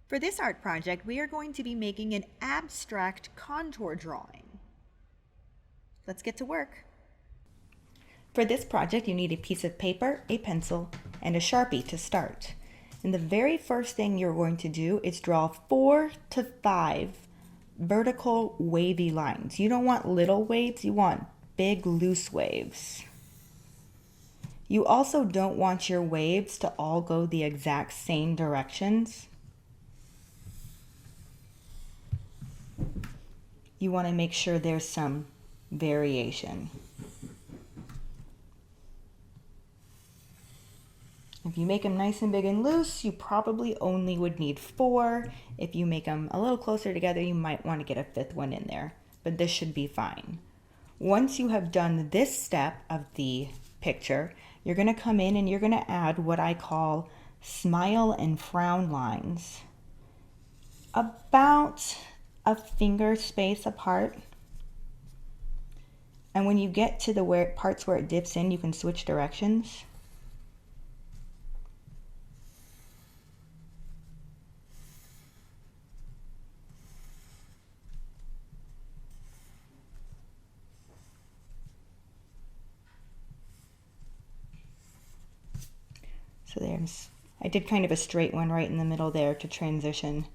For this art project, we are going to be making an abstract contour drawing. Let's get to work. For this project, you need a piece of paper, a pencil, and a Sharpie to start. And the very first thing you're going to do is draw 4 to 5 vertical wavy lines. You don't want little waves, you want big loose waves. You also don't want your waves to all go the exact same directions. You want to make sure there's some variation. If you make them nice and big and loose, you probably only would need 4. If you make them a little closer together, you might want to get a 5th one in there, but this should be fine. Once you have done this step of the picture, you're going to come in and you're going to add what I call smile and frown lines. About a finger space apart. And when you get to the parts where it dips in, you can switch directions. So I did kind of a straight one right in the middle there to transition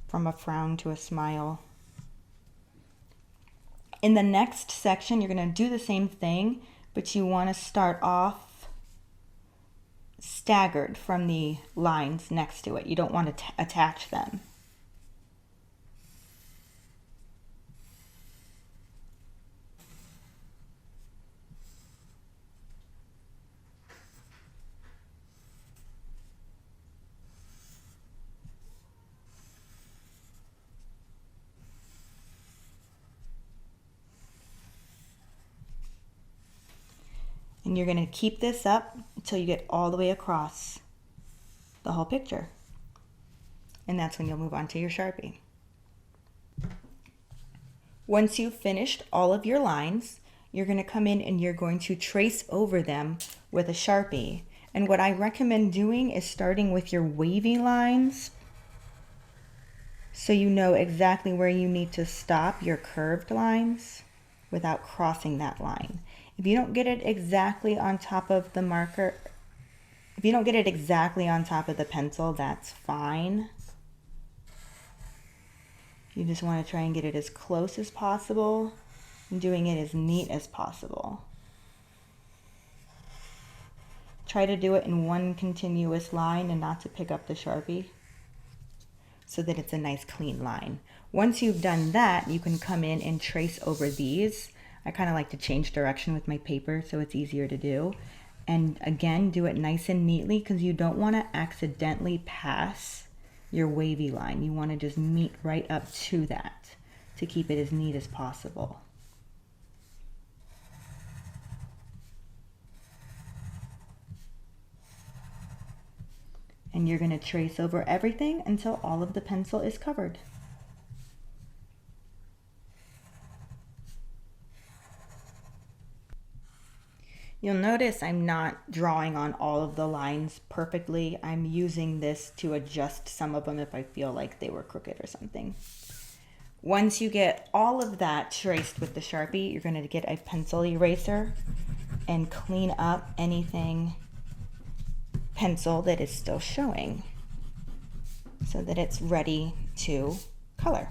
from a frown to a smile. In the next section, you're going to do the same thing, but you want to start off staggered from the lines next to it. You don't want to attach them. And you're going to keep this up until you get all the way across the whole picture. And that's when you'll move on to your Sharpie. Once you've finished all of your lines, you're going to come in and you're going to trace over them with a Sharpie. And what I recommend doing is starting with your wavy lines so you know exactly where you need to stop your curved lines without crossing that line. If you don't get it exactly on top of the marker, if you don't get it exactly on top of the pencil, that's fine. You just want to try and get it as close as possible and doing it as neat as possible. Try to do it in one continuous line and not to pick up the Sharpie so that it's a nice clean line. Once you've done that, you can come in and trace over these. I kind of like to change direction with my paper so it's easier to do. And again, do it nice and neatly because you don't want to accidentally pass your wavy line. You want to just meet right up to that to keep it as neat as possible. And you're going to trace over everything until all of the pencil is covered. You'll notice I'm not drawing on all of the lines perfectly. I'm using this to adjust some of them if I feel like they were crooked or something. Once you get all of that traced with the Sharpie, you're going to get a pencil eraser and clean up anything pencil that is still showing so that it's ready to color.